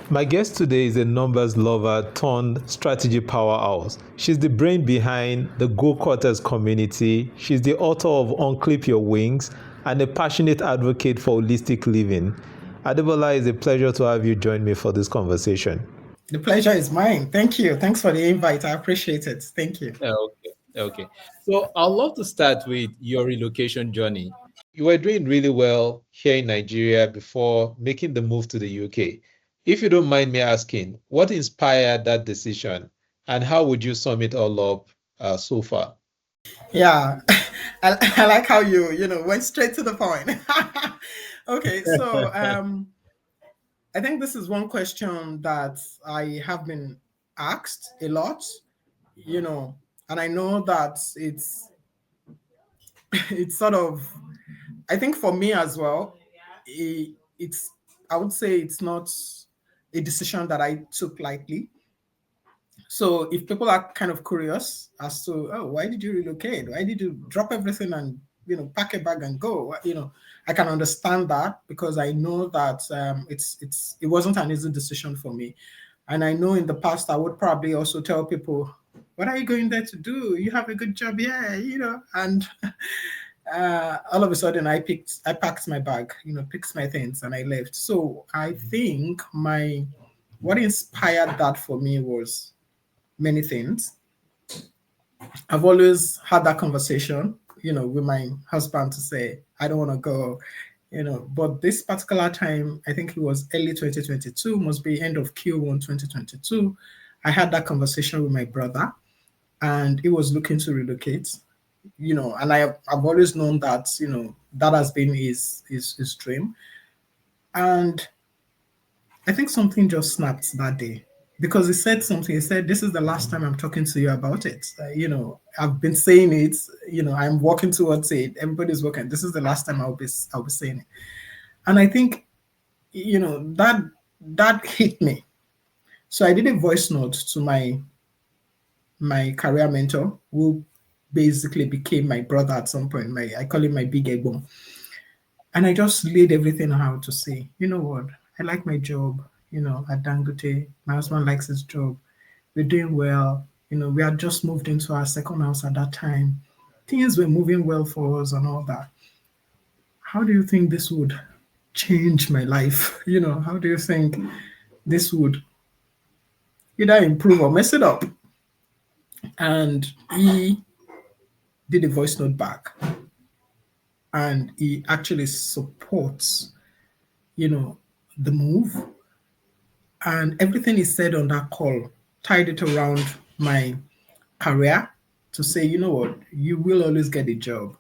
My guest today is a numbers lover turned strategy powerhouse. She's the brain behind the Go Quarters community. She's the author of Unclip Your Wings and a passionate advocate for holistic living. Adebola, it's a pleasure to have you join me for this conversation. The pleasure is mine. Thank you. Thanks for the invite. I appreciate it. Thank you. Okay. So I'd love to start with your relocation journey. You were doing really well here in Nigeria before making the move to the UK. If you don't mind me asking, what inspired that decision and how would you sum it all up so far? Yeah, I like how you went straight to the point. Okay, so I think this is one question that I have been asked a lot, you know, and I know that it's sort of, I think for me as well, it's I would say it's not a decision that I took lightly. So if people are kind of curious as to, oh, why did you relocate? Why did you drop everything and pack a bag and go? I can understand that because I know that it wasn't an easy decision for me, and I know in the past I would probably also tell people, what are you going there to do? You have a good job, yeah, and all of a sudden I packed my bag, picked my things and I left. So I think my what inspired that for me was many things. I've always had that conversation, with my husband to say, I don't want to go, but this particular time, I think it was early 2022, must be end of Q1 2022. I had that conversation with my brother and he was looking to relocate, and I've always known that, that has been his dream. And I think something just snapped that day because he said something. He said, "This is the last time I'm talking to you about it. I've been saying it. I'm working towards it. Everybody's working. This is the last time I'll be saying it." And I think that hit me. So I did a voice note to my career mentor, who basically became my brother at some point. I call him my big egg. And I just laid everything out to say, you know what, I like my job, at Dangote. My husband likes his job. We're doing well. We had just moved into our second house at that time. Things were moving well for us and all that. How do you think this would change my life? How do you think this would either improve or mess it up? And he did a voice note back and he actually supports, you know, the move. And everything he said on that call tied it around my career to say, you know what, you will always get a job.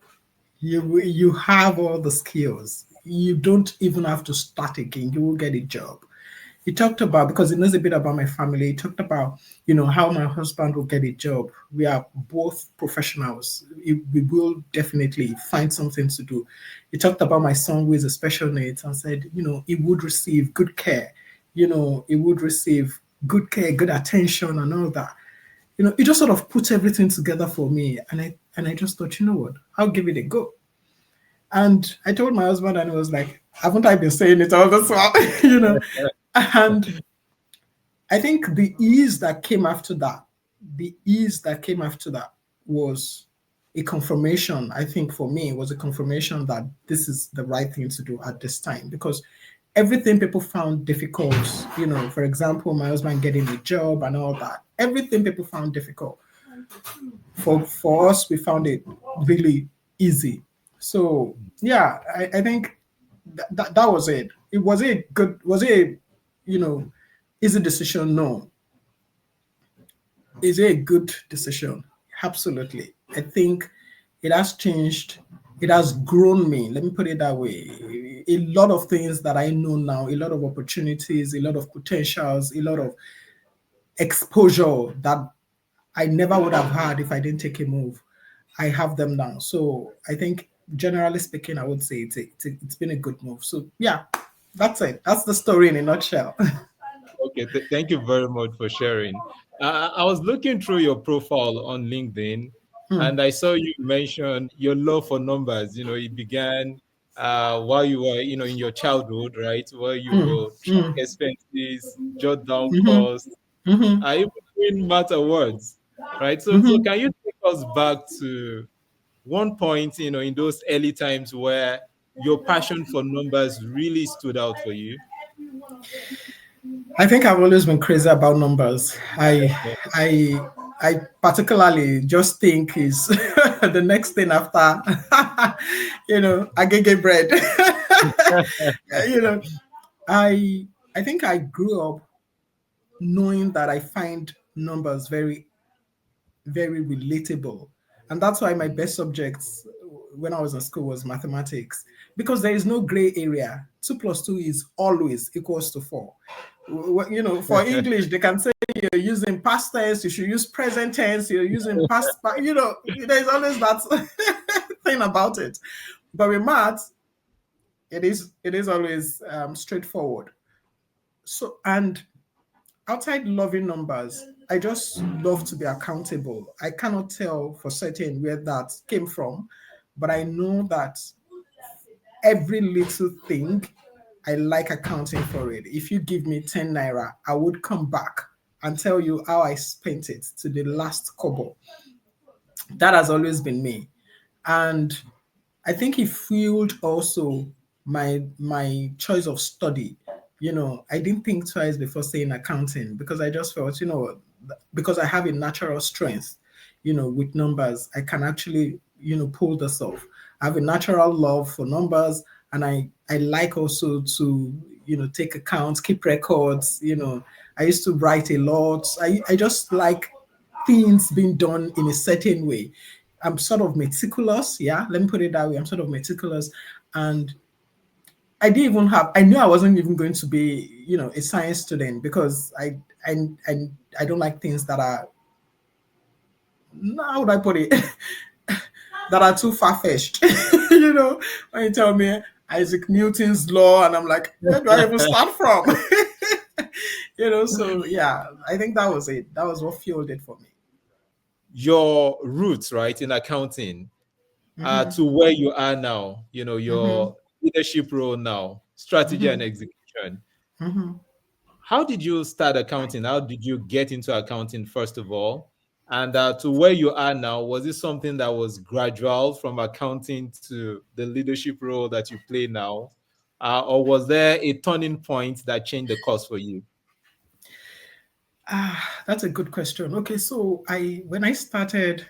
You have all the skills. You don't even have to start again. You will get a job. He talked about, because he knows a bit about my family, he talked about, how my husband will get a job. We are both professionals. We will definitely find something to do. He talked about my son who is a special needs and said, he would receive good care. He would receive good care, good attention and all that. It just sort of put everything together for me. And I just thought, you know what, I'll give it a go. And I told my husband, and he was like, haven't I been saying it all this while? And I think the ease that came after that was a confirmation. I think for me, it was a confirmation that this is the right thing to do at this time because everything people found difficult, for example, my husband getting a job and all that, everything people found difficult. For us, we found it really easy. So yeah, I think that was it. It was a good, was it you know, easy decision? No. Is it a good decision? Absolutely. I think it has changed. It has grown me. Let me put it that way. A lot of things that I know now, a lot of opportunities, a lot of potentials, a lot of exposure that I never would have had if I didn't take a move. I have them now. So I think, generally speaking, I would say it's been a good move. So yeah, that's it. That's the story in a nutshell. Okay, thank you very much for sharing. I was looking through your profile on LinkedIn Hmm. and I saw you mention your love for numbers. You know, it began while you were, in your childhood, right? Where you Mm, will track mm, expenses, jot down mhm, costs, mhm, even doing math awards, right? So mhm. can you take us back to one point, in those early times where your passion for numbers really stood out for you? I think I've always been crazy about numbers. I I particularly just think is the next thing after agege bread. you know, I think I grew up knowing that I find numbers very very relatable. And that's why my best subjects when I was in school was mathematics, because there is no gray area. 2 plus 2 is always equals to 4. For English, they can say you're using past tense, you should use present tense, you're using there's always that thing about it. But with maths, it is always straightforward. So, and outside loving numbers, I just love to be accountable. I cannot tell for certain where that came from, but I know that every little thing, I like accounting for it. If you give me 10 naira, I would come back and tell you how I spent it to the last kobo. That has always been me. And I think it fueled also my choice of study. I didn't think twice before saying accounting because I just felt, because I have a natural strength, with numbers, I can actually, pull this off. I have a natural love for numbers, and I like also to, take accounts, keep records. I used to write a lot. I just like things being done in a certain way. I'm sort of meticulous. Yeah, let me put it that way. I'm sort of meticulous. And I knew I wasn't even going to be, a science student because I, I don't like things that are, how would I put it, that are too far fetched. When you tell me Isaac Newton's law, and I'm like, where do I even start from? So yeah, I think that was it. That was what fueled it for me. Your roots, right, in accounting, Hmm. to where you are now, Hmm. your leadership role now, strategy and Hmm. execution. Hmm. How did you start accounting? How did you get into accounting, first of all? And to where you are now, was it something that was gradual from accounting to the leadership role that you play now? Or was there a turning point that changed the course for you? That's a good question. Okay, so when I started,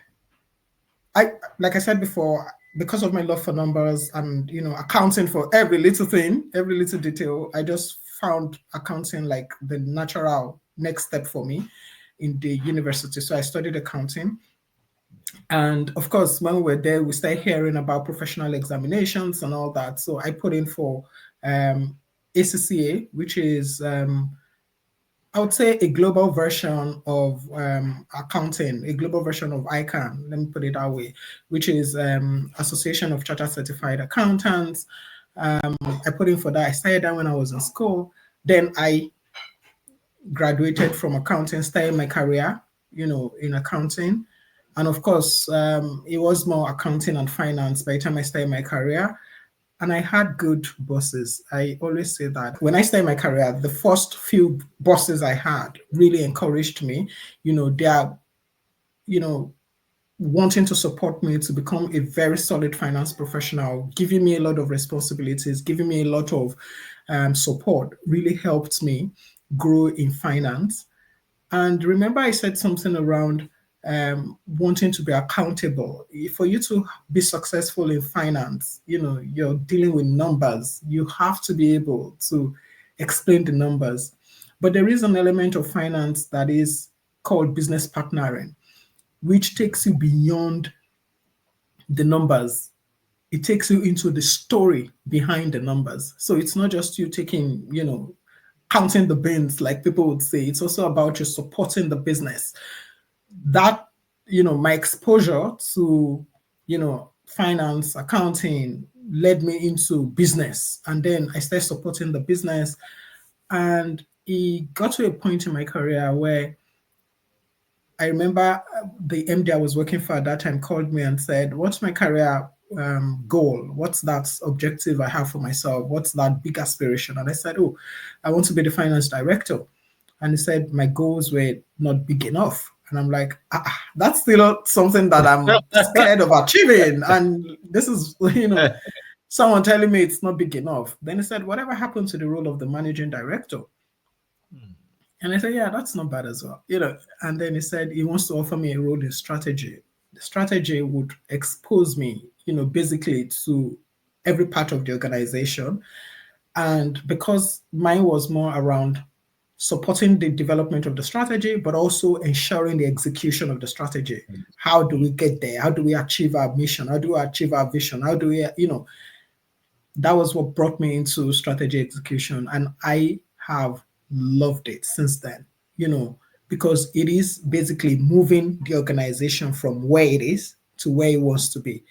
I like I said before, because of my love for numbers and accounting for every little thing, every little detail, I just found accounting like the natural next step for me in the university. So I studied accounting, and of course, when we were there, we started hearing about professional examinations and all that. So I put in for ACCA, which is I would say a global version of accounting, a global version of ICANN, let me put it that way, which is Association of Chartered Certified Accountants. I put in for that. I started that when I was in school. Then I graduated from accounting, started my career, in accounting. And of course, it was more accounting and finance by the time I started my career. And I had good bosses. I always say that when I started my career, the first few bosses I had really encouraged me. They are, you know, wanting to support me to become a very solid finance professional, giving me a lot of responsibilities, giving me a lot of support, really helped me grow in finance. And remember, I said something around wanting to be accountable. For you to be successful in finance, you're dealing with numbers. You have to be able to explain the numbers. But there is an element of finance that is called business partnering, which takes you beyond the numbers. It takes you into the story behind the numbers. So it's not just you taking, counting the bins, like people would say. It's also about you supporting the business. That, my exposure to, finance, accounting led me into business. And then I started supporting the business. And it got to a point in my career where I remember the MD I was working for at that time called me and said, "What's my career? goal? What's that objective I have for myself? What's that big aspiration? And I said, oh, I want to be the finance director. And he said my goals were not big enough. And I'm like, that's still something that I'm scared of achieving. And this is, someone telling me it's not big enough. Then he said, whatever happened to the role of the managing director? And I said, yeah, that's not bad as well. And then he said he wants to offer me a role in strategy. The strategy would expose me, basically to every part of the organization. And because mine was more around supporting the development of the strategy, but also ensuring the execution of the strategy. How do we get there? How do we achieve our mission? How do we achieve our vision? How do we, that was what brought me into strategy execution. And I have loved it since then, because it is basically moving the organization from where it is to where it wants to be.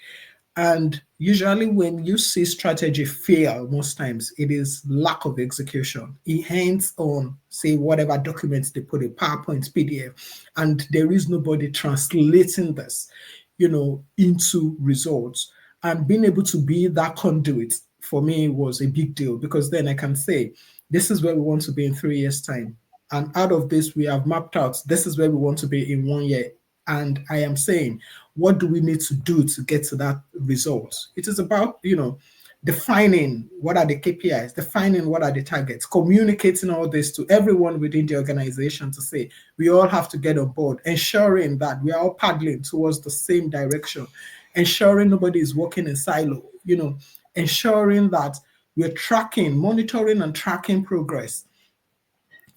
And usually, when you see strategy fail, most times it is lack of execution. It ends on, say, whatever documents they put in PowerPoint, PDF, and there is nobody translating this, into results. And being able to be that conduit for me was a big deal, because then I can say, this is where we want to be in 3 years' time. And out of this, we have mapped out, this is where we want to be in 1 year. And I am saying, what do we need to do to get to that result? It is about, defining what are the KPIs, defining what are the targets, communicating all this to everyone within the organization to say, we all have to get on board, ensuring that we are all paddling towards the same direction, ensuring nobody is working in silo, ensuring that we're tracking, monitoring and tracking progress.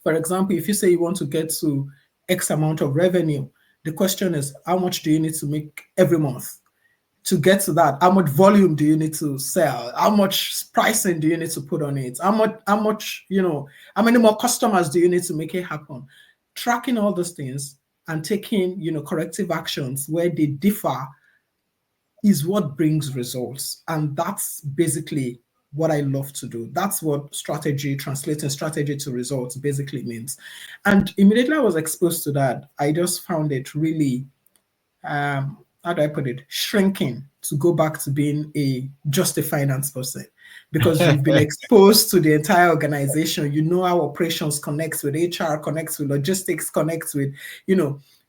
For example, if you say you want to get to X amount of revenue, the question is, how much do you need to make every month? To get to that, how much volume do you need to sell? How much pricing do you need to put on it? How much, how many more customers do you need to make it happen? Tracking all those things and taking, corrective actions where they differ is what brings results. And that's basically what I love to do. That's what strategy, translating strategy to results basically means. And immediately I was exposed to that, I just found it really, how do I put it, shrinking to go back to being just a finance person, because you've been exposed to the entire organization. You know how operations connects with HR, connects with logistics, connects with,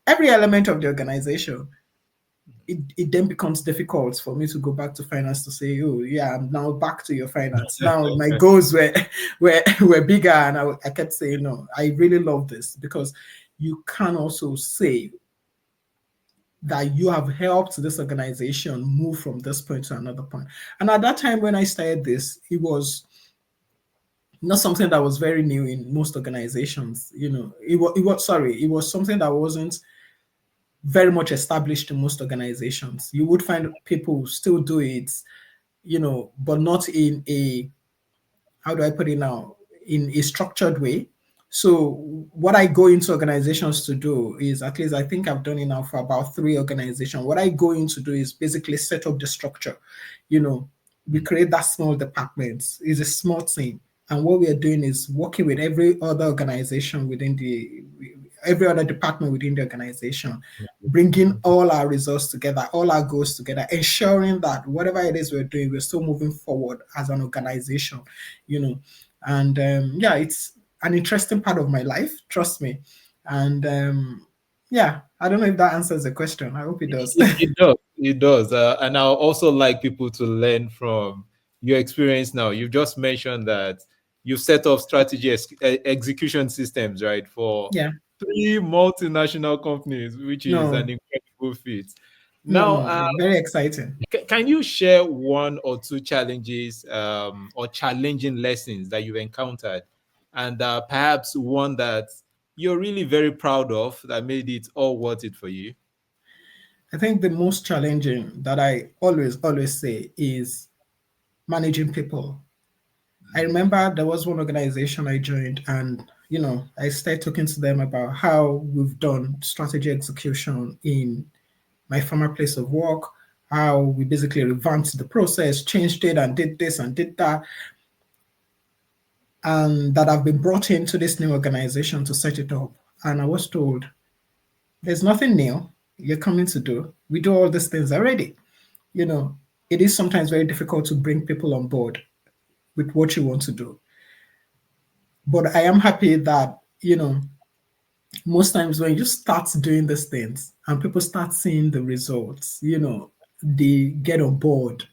every element of the organization. It then becomes difficult for me to go back to finance to say, oh yeah, I'm now back to your finance. Now my goals were bigger, and I kept saying no. I really love this, because you can also say that you have helped this organization move from this point to another point. And at that time when I started this, it was not something that was very new in most organizations. It was something that wasn't very much established in most organizations. You would find people still do it, but not in a, how do I put it now, in a structured way. So what I go into organizations to do is, at least I think I've done it now for about 3 organizations. What I go in to do is basically set up the structure. We create that small department. It's a small team. And what we are doing is working with every other organization every other department within the organization, bringing all our results together, all our goals together, ensuring that whatever it is we're doing, we're still moving forward as an organization, And yeah, it's an interesting part of my life, trust me. And yeah, I don't know if that answers the question. I hope it does. It does. It does. And I also like people to learn from your experience now. You've just mentioned that you've set up strategy execution systems, right, for Yeah. 3 multinational companies, which is an No, incredible feat. no, Now, no. Very exciting. can you share 1 or 2 challenges or challenging lessons that you've encountered, and perhaps one that you're really very proud of that made it all worth it for you? I think the most challenging that I always say is managing people. I remember there was one organization I joined, and I started talking to them about how we've done strategy execution in my former place of work, how we basically revamped the process, changed it, and did this and did that, and that I've been brought into this new organization to set it up. And I was told, there's nothing new you're coming to do. We do all these things already, you know. it is sometimes very difficult to bring people on board with what you want to do. But I am happy that, most times when you start doing these things and people start seeing the results, they get on board.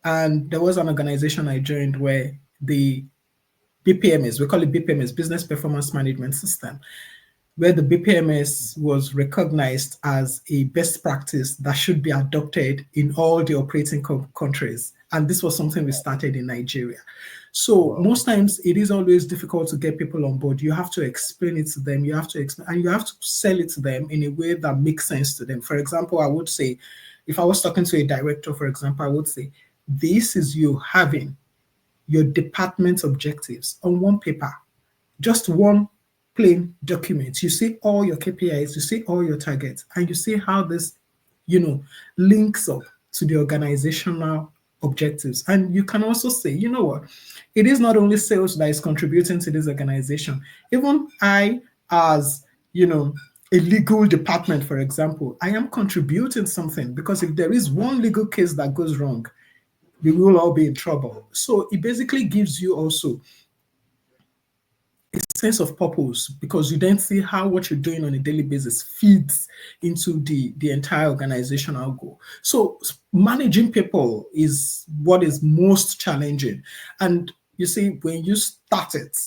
And there was an organization I joined where the BPMS, we call it BPMS, Business Performance Management System, where the BPMS was recognized as a best practice that should be adopted in all the operating countries. And this was something we started in Nigeria. So Wow. most times it is always difficult to get people on board. You have to explain it to them. You have to explain, and you have to sell it to them in a way that makes sense to them. For example, I would say, if I was talking to a director, for example, I would say, this is you having your department objectives on one paper, just one plain document. You see all your KPIs, you see all your targets, and you see how this, links up to the organizational objectives. And you can also say, you know what, it is not only sales that is contributing to this organization. Even I, as a legal department, for example, I am contributing something, because if there is one legal case that goes wrong, we will all be in trouble. So it basically gives you also a sense of purpose, because you then see how what you're doing on a daily basis feeds into the entire organizational goal. So managing people is what is most challenging. And you see, when you start it,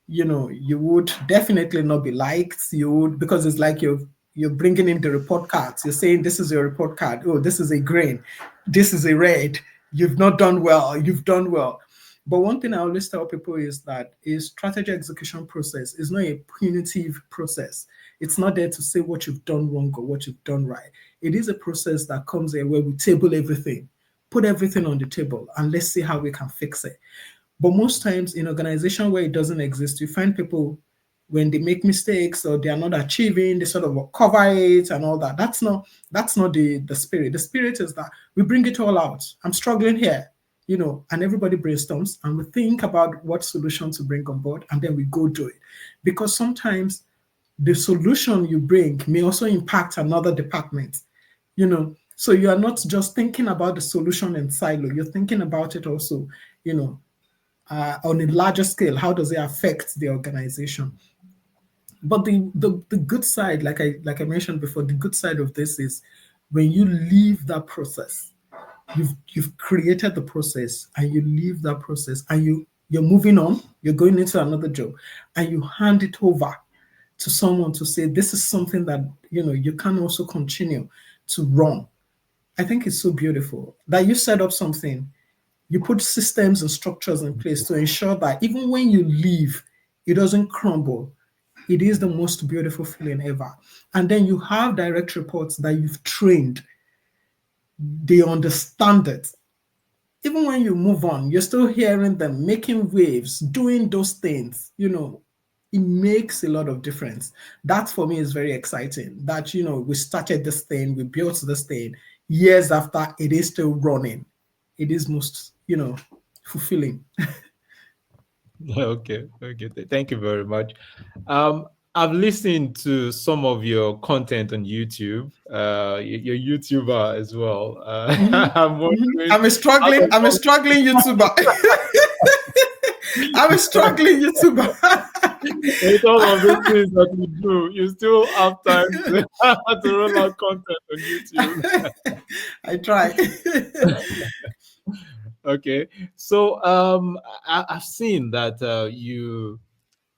you would definitely not be liked. You would, because it's like you're bringing in the report cards. You're saying, this is your report card. Oh, this is a green. This is a red. You've not done well. You've done well. But one thing I always tell people is that a strategy execution process is not a punitive process. It's not there to say what you've done wrong or what you've done right. It is a process that comes in where we table everything, put everything on the table, and let's see how we can fix it. But most times in organization where it doesn't exist, you find people, when they make mistakes or they are not achieving, they sort of cover it and all that. That's not the spirit. The spirit is that we bring it all out. I'm struggling here, and everybody brainstorms and we think about what solution to bring on board, and then we go do it. Because sometimes the solution you bring may also impact another department, So you are not just thinking about the solution in silo, you're thinking about it also, on a larger scale. How does it affect the organization? But the good side, like I mentioned before, the good side of this is when you leave that process, you've created the process, and you leave that process, and you're moving on, you're going into another job, and you hand it over to someone to say, this is something that you can also continue to run. I think it's so beautiful that you set up something, you put systems and structures in place to ensure that even when you leave, it doesn't crumble. It is the most beautiful feeling ever. And then you have direct reports that you've trained, they understand it. Even when you move on, you're still hearing them making waves, doing those things, it makes a lot of difference. That for me is very exciting. That, we started this thing, we built this thing, years after it is still running. It is most, fulfilling. Okay, okay. Thank you very much. Um, I've listened to some of your content on YouTube. You're YouTuber as well. Mhm, I'm mhm. wondering I'm a how struggling, does I'm a all, struggling YouTuber. I'm a struggling YouTuber. with all of these things that you do, you still have time to, to roll out content on YouTube. I try. Okay, so I've seen that you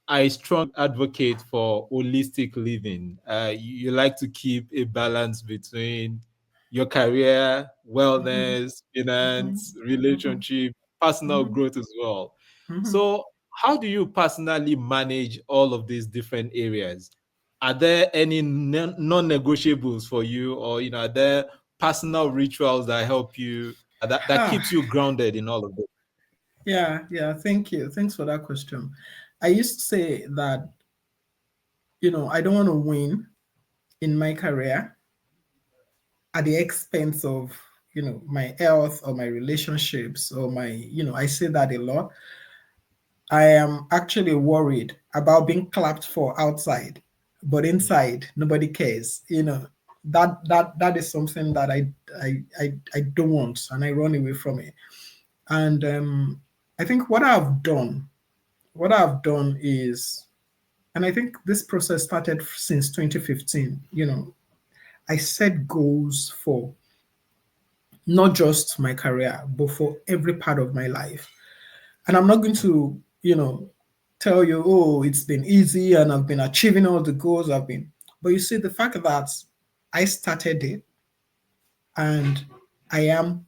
I strong advocate for holistic living. You like to keep a balance between your career, Mhm, wellness, mhm, finance, mhm, relationship, personal mhm, growth as well. mhm. So, how do you personally manage all of these different areas? Are there any non-negotiables for you, or are there personal rituals that help you that Ah, keeps you grounded in all of this? yeah, yeah. Thank you. Thanks for that question. I used to say that, I don't want to win in my career at the expense of, my health or my relationships or my, I say that a lot. I am actually worried about being clapped for outside, but inside nobody cares. That is something that I don't want, and I run away from it. And I think what I've done is, and I think this process started since 2015. I set goals for not just my career, but for every part of my life. And I'm not going to, tell you, oh, it's been easy and I've been achieving all the goals I've been. But you see, the fact that I started it and I am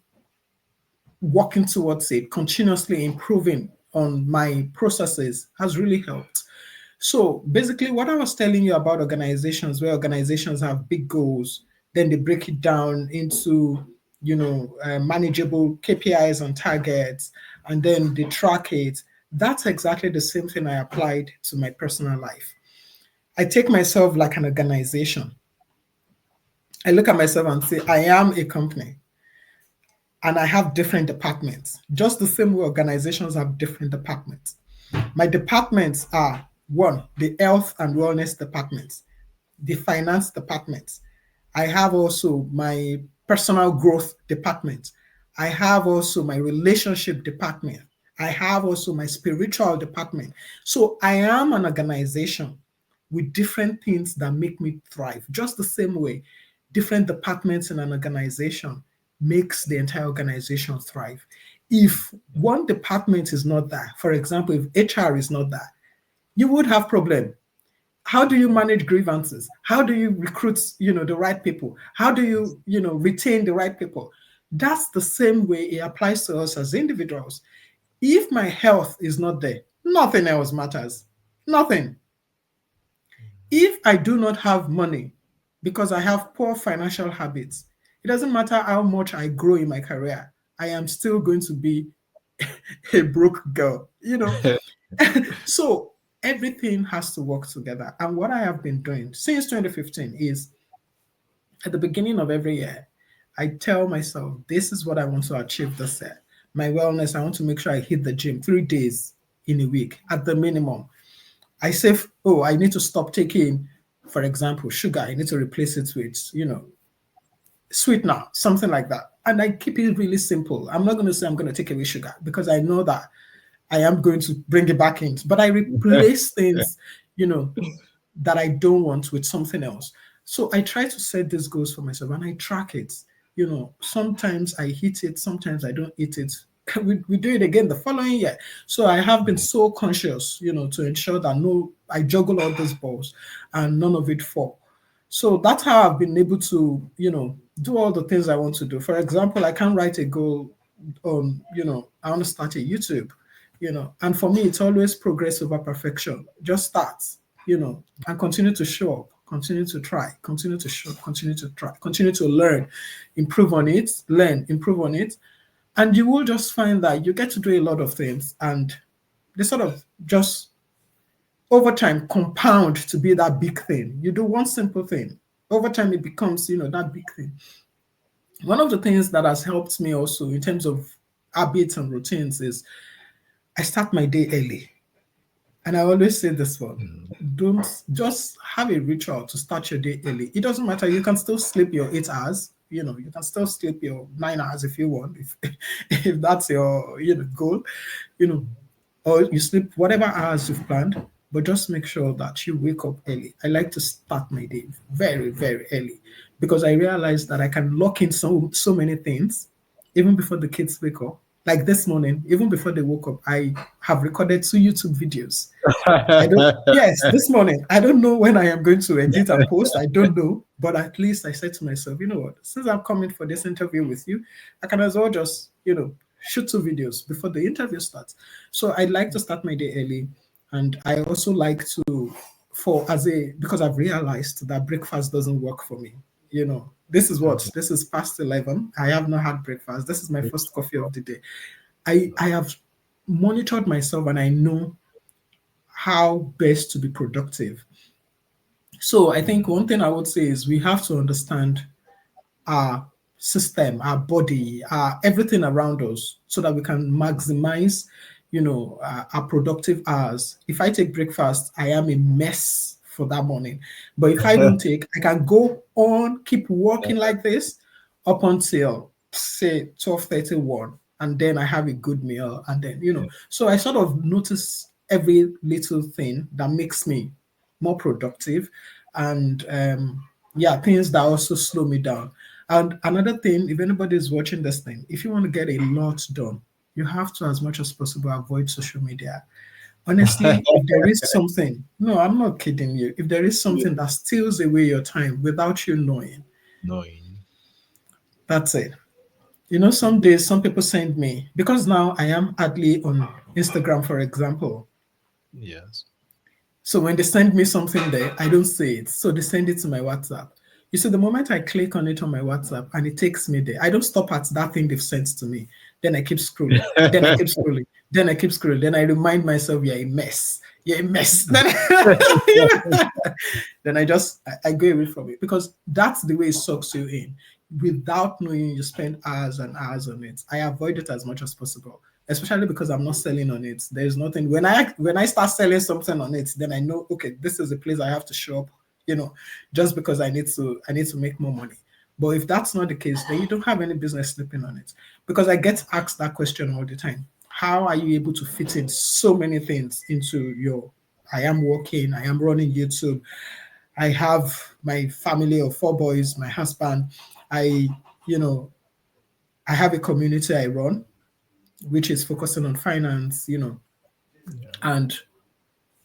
working towards it, continuously improving on my processes has really helped. So basically, what I was telling you about organizations, where organizations have big goals, then they break it down into, manageable KPIs and targets, and then they track it. That's exactly the same thing I applied to my personal life. I take myself like an organization. I look at myself and say, I am a company and I have different departments, just the same way organizations have different departments. My departments are: one, the health and wellness department, the finance department. I have also my personal growth department. I have also my relationship department. I have also my spiritual department. So I am an organization with different things that make me thrive. Just the same way, different departments in an organization makes the entire organization thrive. If one department is not there, for example, if HR is not there, you would have problem. How do you manage grievances? How do you recruit, the right people? How do you, retain the right people? That's the same way it applies to us as individuals. If my health is not there, nothing else matters. Nothing. If I do not have money because I have poor financial habits, it doesn't matter how much I grow in my career, I am still going to be a broke girl. So everything has to work together. And what I have been doing since 2015 is, at the beginning of every year, I tell myself, this is what I want to achieve this year. My wellness, I want to make sure I hit the gym 3 days in a week at the minimum. I say, oh, I need to stop taking, for example, sugar. I need to replace it with, sweetener, something like that. And I keep it really simple. I'm not going to say I'm going to take away sugar, because I know that I am going to bring it back in. But I replace things, you know, that I don't want with something else. So I try to set these goals for myself and I track it. Sometimes I hit it, sometimes I don't hit it. We do it again the following year. So I have been so conscious, to ensure that no, I juggle all those balls and none of it fall. So that's how I've been able to, do all the things I want to do. For example, I can write a goal on, I want to start a YouTube, and for me, it's always progress over perfection. Just start, and continue to show up, continue to try, continue to show, continue to try, continue to learn, improve on it, learn, improve on it. And you will just find that you get to do a lot of things and they sort of just over time compound to be that big thing. You do one simple thing, over time it becomes, that big thing. One of the things that has helped me also in terms of habits and routines is I start my day early. And I always say this one: don't just have a ritual to start your day early. It doesn't matter. You can still sleep your 8 hours. You can still sleep your 9 hours if you want, if that's your goal, or you sleep whatever hours you've planned. But just make sure that you wake up early. I like to start my day very, very early, because I realize that I can lock in so many things even before the kids wake up. Like this morning, even before they woke up, I have recorded 2 YouTube videos. I don't, yes, this morning. I don't know when I am going to edit and post. I don't know. But at least I said to myself, you know what, since I'm coming for this interview with you, I can as well just, shoot 2 videos before the interview starts. So I like to start my day early. And I also like to, because I've realized that breakfast doesn't work for me. This is past 11. I have not had breakfast. This is my first coffee of the day. I have monitored myself and I know how best to be productive. So I think one thing I would say is we have to understand our system, our body, everything around us, so that we can maximize, our productive hours. If I take breakfast, I am a mess for that morning. But if I don't take, I can go on, keep working like this up until say 12:31, and then I have a good meal, and then Yeah. so I sort of notice every little thing that makes me more productive, and yeah, things that also slow me down. And another thing, if anybody is watching this thing, if you want to get a lot done, you have to, as much as possible, avoid social media. Honestly, if there is something, no, I'm not kidding you. If there is Yeah. something that steals away your time without you knowing, Knowing. that's it. Some days some people send me, because now I am hardly on Instagram, for example. Yes. So when they send me something there, I don't see it. So they send it to my WhatsApp. You see, the moment I click on it on my WhatsApp and it takes me there, I don't stop at that thing they've sent to me. Then I keep scrolling. Then I keep scrolling. Then I keep scrolling. Then I remind myself, you're a mess. You're a mess. Then, then I go away from it, because that's the way it sucks you in. Without knowing, you spend hours and hours on it. I avoid it as much as possible, especially because I'm not selling on it. There's nothing, when I start selling something on it, then I know, okay, this is a place I have to show up, just because I need to make more money. But if that's not the case, then you don't have any business sleeping on it. Because I get asked that question all the time. How are you able to fit in so many things into your, I am working, I am running YouTube, I have my family of four boys, my husband, I, you know, I have a community I run, which is focusing on finance, Yeah. and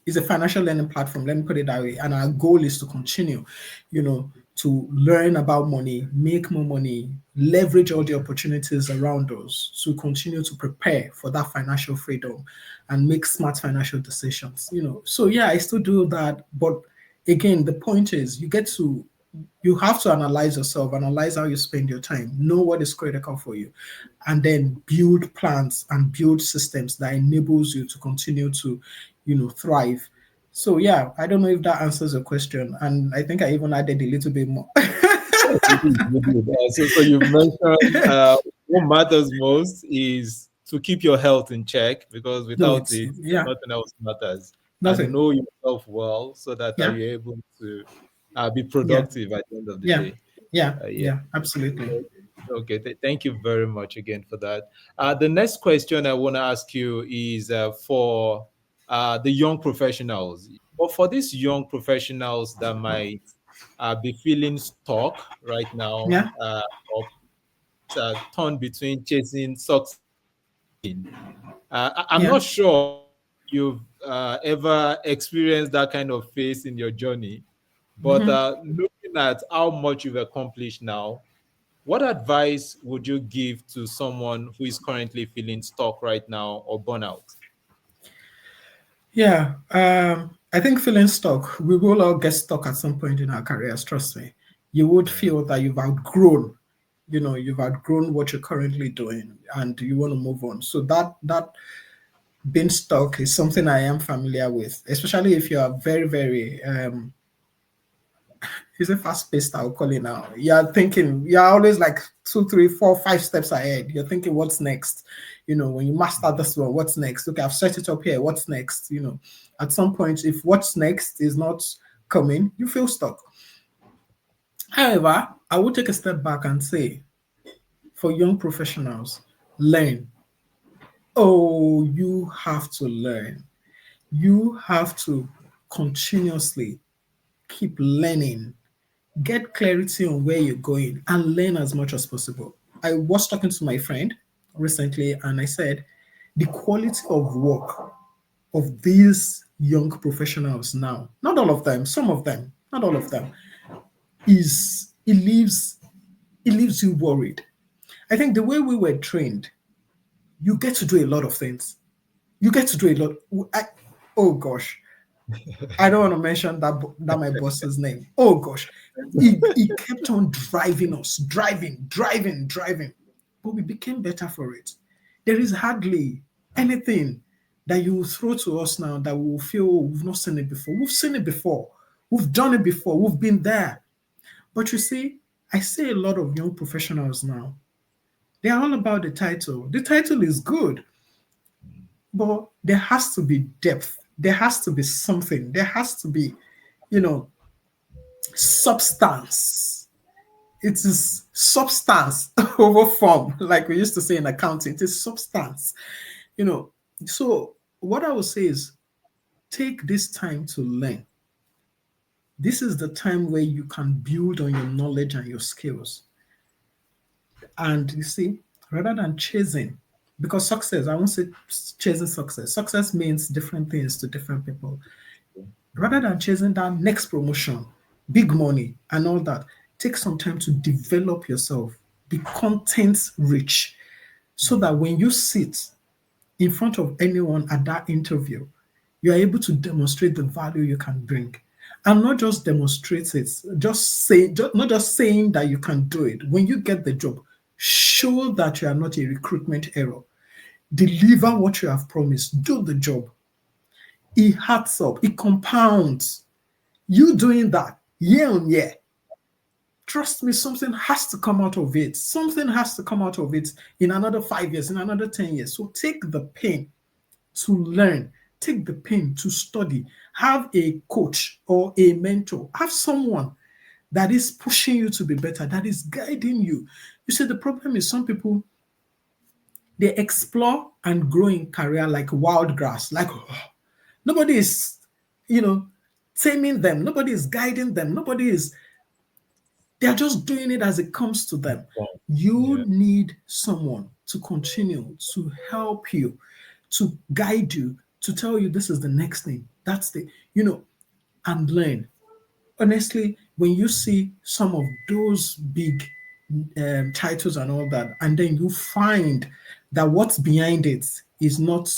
it's a financial learning platform. Let me put it that way. And our goal is to continue, to learn about money, make more money, leverage all the opportunities around us to continue to prepare for that financial freedom and make smart financial decisions. So yeah, I still do that. But again, the point is you have to analyze yourself, analyze how you spend your time, know what is critical for you, and then build plans and build systems that enables you to continue to, thrive. So yeah, I don't know if that answers your question, and I think I even added a little bit more. Yes, you did. You did. So you've mentioned what matters most is to keep your health in check, because No, without it's it, yeah, nothing else matters. And nothing. know yourself well so that Yeah, you're able to be yeah, productive at the end of the yeah, day. yeah, Yeah. yeah, absolutely. Okay. Thank you very much again for that. The next question I want to ask you is for the young professionals. But for these young professionals that might be feeling stuck right now, Yeah, or torn between chasing success. I'm yeah. not sure you've ever experienced that kind of phase in your journey, but Mhm. looking at how much you've accomplished now, what advice would you give to someone who is currently feeling stuck right now or burnout? Yeah, I think feeling stuck, we will all get stuck at some point in our careers, trust me. You would Yeah. feel that you've outgrown what you're currently doing and you want to move on. So that being stuck is something I am familiar with, especially if you are very, very is a fast paced, I'll call it now. You're always like 2, 3, 4, 5 steps ahead. You're thinking, what's next? When you master this one, what's next? Okay, I've set it up here. What's next? At some point, if what's next is not coming, you feel stuck. However, I will take a step back and say, for young professionals, learn. Oh, you have to learn. You have to continuously keep learning, get clarity on where you're going, and learn as much as possible. I was talking to my friend recently and I said the quality of work of these young professionals now, not all of them, some of them, not all of them, is it leaves you worried. I think the way we were trained, you get to do a lot of things. You get to do a lot. Oh gosh, I don't want to mention that my boss's name. Oh gosh, he kept on driving us, driving, driving, driving, but we became better for it. There is hardly anything that you will throw to us now that we will feel, "Oh, we've not seen it before. We've seen it before. We've done it before. We've been there." But you see, I see a lot of young professionals now. They are all about the title. The title is good, but there has to be depth. There has to be something. There has to be, you know, substance. It is substance over form, like we used to say in accounting. It is substance, you know. So what I would say is take this time to learn. This is the time where you can build on your knowledge and your skills. And you see, rather than chasing, because success, I won't say chasing success. Success means different things to different people. Rather than chasing that next promotion, big money, and all that, take some time to develop yourself, be content rich, so that when you sit in front of anyone at that interview, you are able to demonstrate the value you can bring. And not just demonstrate it, not just saying that you can do it. When you get the job, show that you are not a recruitment error. Deliver what you have promised. Do the job. It adds up. It compounds. You doing that year on year, trust me, something has to come out of it. Something has to come out of it in another 5 years, in another 10 years. So take the pain to learn, take the pain to study, have a coach or a mentor, have someone that is pushing you to be better, that is guiding you. You see, the problem is some people, they explore and grow in career like wild grass, like nobody is, you know, taming them, nobody is guiding them, nobody is, they're just doing it as it comes to them. You Yeah. need someone to continue to help you, to guide you, to tell you this is the next thing. That's the, and learn. Honestly, when you see some of those big titles and all that, and then you find that what's behind it is not,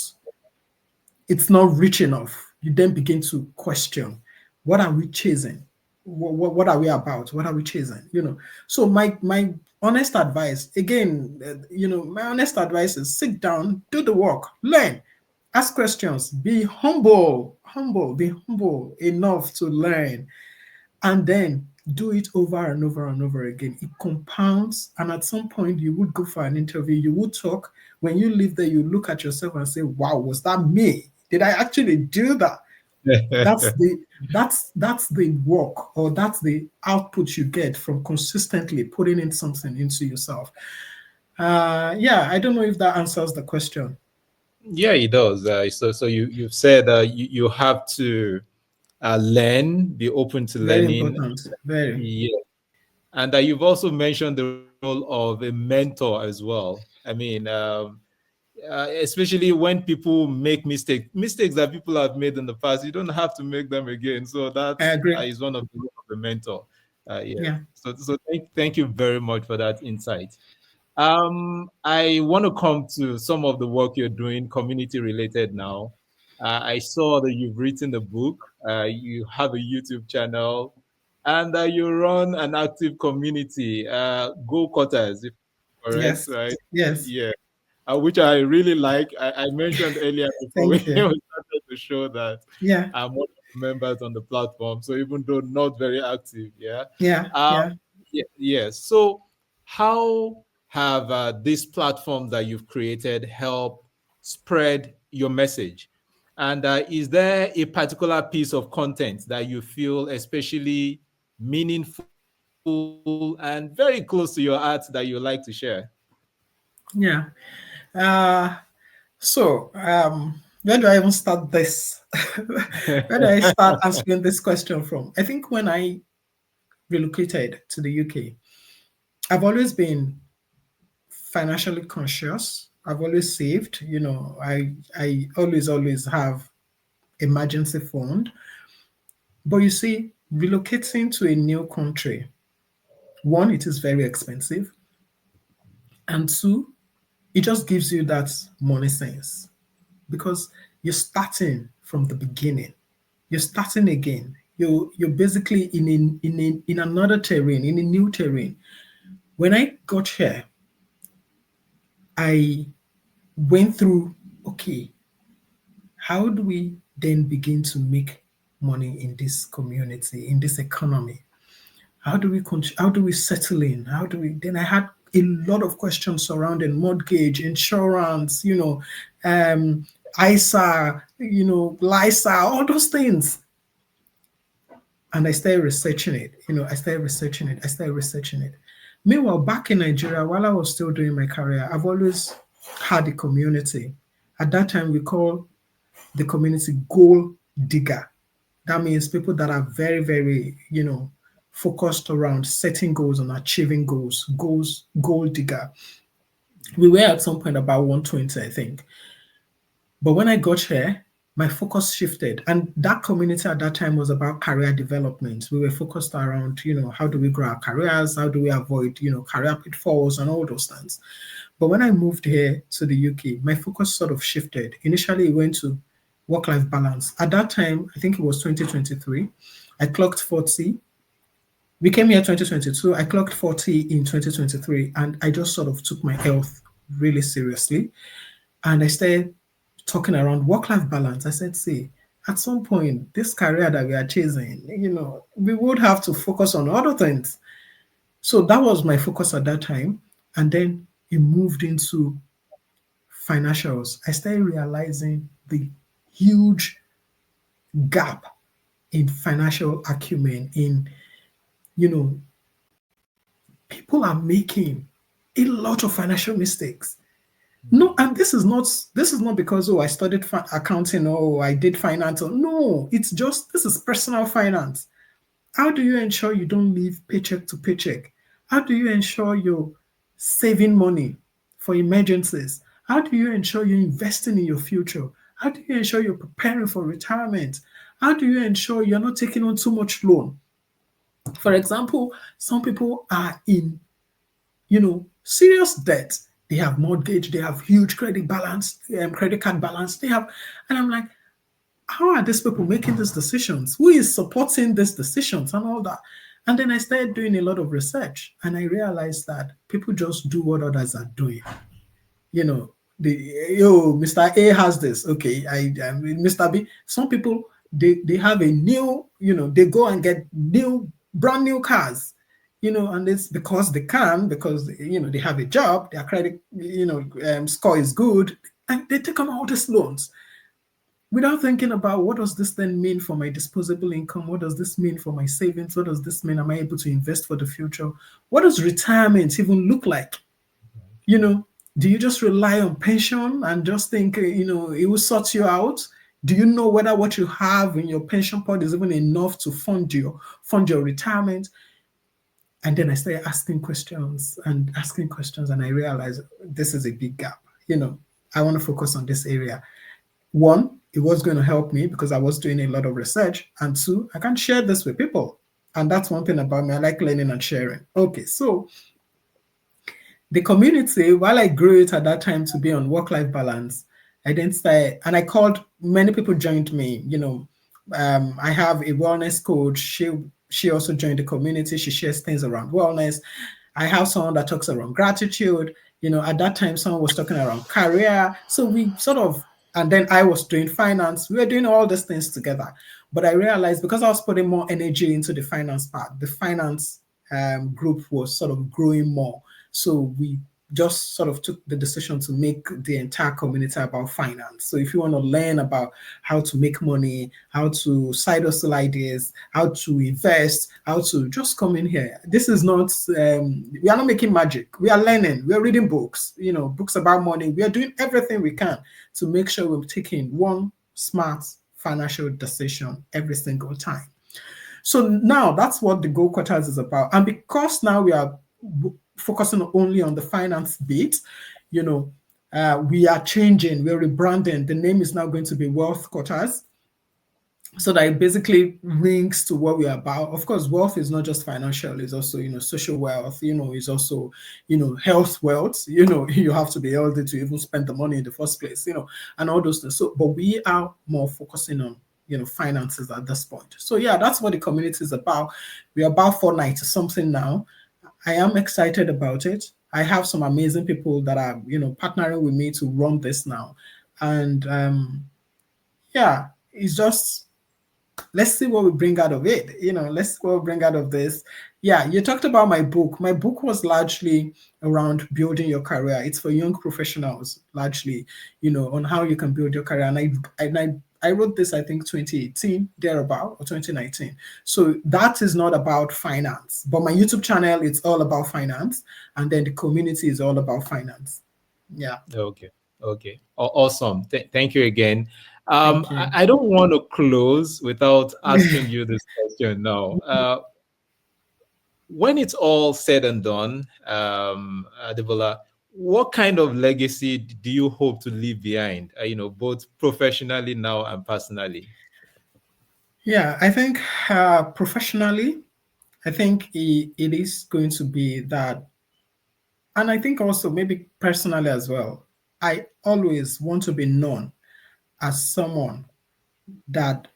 it's not rich enough, you then begin to question, what are we chasing? What are we about? What are we chasing? So my honest advice, again, my honest advice is sit down, do the work, learn, ask questions, be be humble enough to learn, and then do it over and over and over again. It compounds, and at some point, you would go for an interview, you would talk. When you leave there, you look at yourself and say, "Wow, was that me? Did I actually do that?" That's the that's the work, or that's the output you get from consistently putting in something into yourself. Yeah, I don't know if that answers the question. Yeah, it does. So you've said you have to learn, be open to Very learning. important. Very. Yeah, and you've also mentioned the role of a mentor as well. I mean, especially when people make mistakes that people have made in the past, you don't have to make them again. So that I agree. is one of the role of a mentor. Yeah. Yeah. So thank you very much for that insight. I want to come to some of the work you're doing, community related now. I saw that you've written a book, you have a YouTube channel, and you run an active community, Go Quarters, if I'm correct, Yes. right? Yes. Yeah, which I really like. I mentioned earlier before we Thank you. started the show that Yeah. I'm one of the members on the platform. So even though not very active, yeah. Yeah. Um, Yeah. yes. So how have these platforms that you've created help spread your message? And is there a particular piece of content that you feel especially meaningful and very close to your heart that you like to share? Yeah. Uh, where do I even start this? Where do I start answering this question from? I think when I relocated to the UK, I've always been financially conscious. I've always saved. I always have emergency fund. But you see, relocating to a new country, one, it is very expensive, and two, it just gives you that money sense because you're starting from the beginning. You're starting again. You're basically in another terrain, in a new terrain. When I got here, I went through, okay, how do we then begin to make money in this community, in this economy? How do we settle in? How do we then I had a lot of questions surrounding mortgage, insurance, ISA, LISA, all those things. and I started researching it. I started researching it. I started researching it. Meanwhile, back in Nigeria, while I was still doing my career, I've always had a community. At that time, we call the community goal digger. That means people that are very, very, focused around setting goals and achieving goals, goal digger. We were at some point about 120, I think. But when I got here, my focus shifted. And that community at that time was about career development. We were focused around, how do we grow our careers? How do we avoid, career pitfalls and all those things. But when I moved here to the UK, my focus sort of shifted. Initially, it went to work-life balance. At that time, I think it was 2023, I clocked 40. We came here 2022. I clocked 40 in 2023, and I just sort of took my health really seriously. And I started talking around work-life balance. I said, see, at some point, this career that we are chasing, we would have to focus on other things. So that was my focus at that time. And then it moved into financials. I started realizing the huge gap in financial acumen, you know, people are making a lot of financial mistakes. No, and this is not because I studied accounting or I did finance. No, it's just this is personal finance. How do you ensure you don't live paycheck to paycheck? How do you ensure you're saving money for emergencies? How do you ensure you're investing in your future? How do you ensure you're preparing for retirement? How do you ensure you're not taking on too much loan? For example, some people are in serious debt. They have mortgage, they have huge credit balance, credit card balance. And I'm like, how are these people making these decisions? Who is supporting these decisions and all that? And then I started doing a lot of research, and I realized that people just do what others are doing. Mr. A has this. Okay, Mr. B. Some people they have a new, they go and get brand new cars, and it's because they can, because they have a job, their credit score is good, and they take on all these loans without thinking about what does this then mean for my disposable income? What does this mean for my savings? What does this mean? Am I able to invest for the future? What does retirement even look like? Do you just rely on pension and just think, it will sort you out? Do you know whether what you have in your pension pot is even enough to fund your retirement? And then I started asking questions, and I realized this is a big gap. I want to focus on this area. One, it was going to help me because I was doing a lot of research. And two, I can share this with people. And that's one thing about me. I like learning and sharing. Okay, so the community, while I grew it at that time to be on work-life balance, I then started, and I called, many people joined me. I have a wellness coach. She also joined the community. She shares things around wellness. I have someone that talks around gratitude. At that time, someone was talking around career. So we sort of, and then I was doing finance. We were doing all these things together. But I realized because I was putting more energy into the finance part, the finance group was sort of growing more. So we just sort of took the decision to make the entire community about finance. So if you want to learn about how to make money, how to side hustle ideas, how to invest, how to just come in here. This is not, we are not making magic. We are learning. We are reading books, books about money. We are doing everything we can to make sure we're taking one smart financial decision every single time. So now that's what the Go Quarters is about. And because now we are focusing only on the finance bit, we are changing, we're rebranding. The name is now going to be Wealth Quarters. So that it basically links to what we're about. Of course, wealth is not just financial, it's also, social wealth, it's also, health wealth, you have to be healthy to even spend the money in the first place, and all those things. So, but we are more focusing on, finances at this point. So yeah, that's what the community is about. We're about 490 something now. I am excited about it. I have some amazing people that are, partnering with me to run this now. And yeah, it's just, let's see what we bring out of it. Let's see what we bring out of this. Yeah, you talked about my book. My book was largely around building your career. It's for young professionals, largely, on how you can build your career. And I I wrote this, I think, 2018, thereabout, or 2019. So that is not about finance. But my YouTube channel, it's all about finance. And then the community is all about finance. Yeah. Okay. Okay. Awesome. Thank you again. Thank you. I don't want to close without asking you this question now. When it's all said and done, Adebola, what kind of legacy do you hope to leave behind? Both professionally now and personally. Yeah, I think professionally, I think it is going to be that, and I think also maybe personally as well. I always want to be known as someone that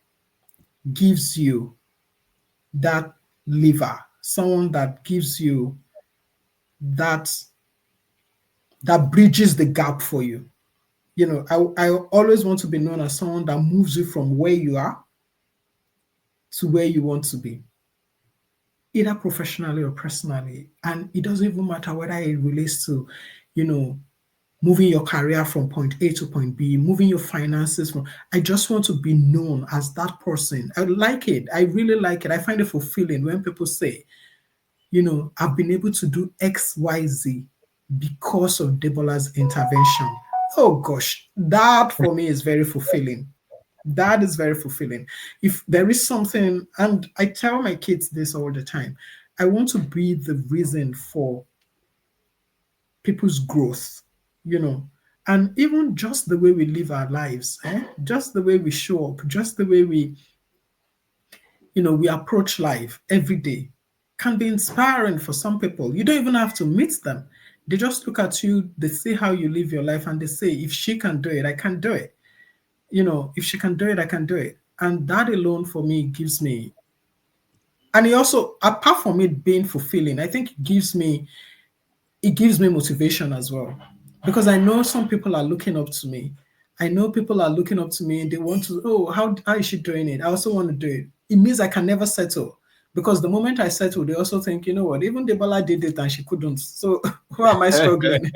gives you that lever, someone that gives you that that bridges the gap for you. I always want to be known as someone that moves you from where you are to where you want to be, either professionally or personally. And it doesn't even matter whether it relates to, you know, moving your career from point A to point B, moving your finances from. I just want to be known as that person. I like it. I really like it. I find it fulfilling when people say, I've been able to do XYZ because of Debola's intervention. Oh gosh, that for me is very fulfilling. That is very fulfilling. If there is something, and I tell my kids this all the time, I want to be the reason for people's growth, you know, and even just the way we live our lives, just the way we show up, just the way we approach life every day can be inspiring for some people. You don't even have to meet them. They just look at you, they see how you live your life, and they say, if she can do it, I can do it. If she can do it, I can do it. And that alone for me gives me, and it also, apart from it being fulfilling, I think it gives me motivation as well, because I know some people are looking up to me. I know people are looking up to me and they want to, oh, how is she doing it? I also want to do it. It means I can never settle, because the moment I settle, they also think, you know what, even Debola did it and she couldn't. So who am I struggling?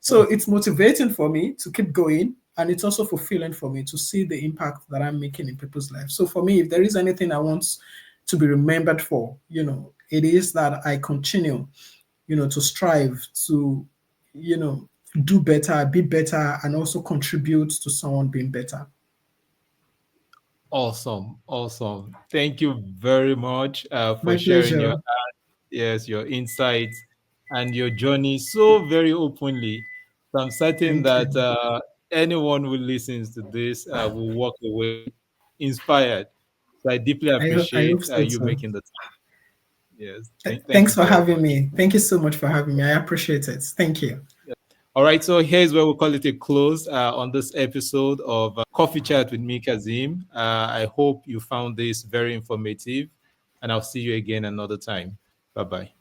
So it's motivating for me to keep going. And it's also fulfilling for me to see the impact that I'm making in people's lives. So for me, if there is anything I want to be remembered for, it is that I continue to strive to, you know, do better, be better, and also contribute to someone being better. Awesome. Awesome. Thank you very much My for sharing pleasure. your yes, your insights and your journey so very openly. So I'm certain Thank that you. anyone who listens to this will walk away inspired. So I deeply I hope appreciate so you too. making the time. Yes, thank Thanks you for very having much. me. Thank you so much for having me. I appreciate it. Thank you. All right, so here's where we call it a close on this episode of Coffee Chat with me, Kazeem. I hope you found this very informative, and I'll see you again another time. Bye bye.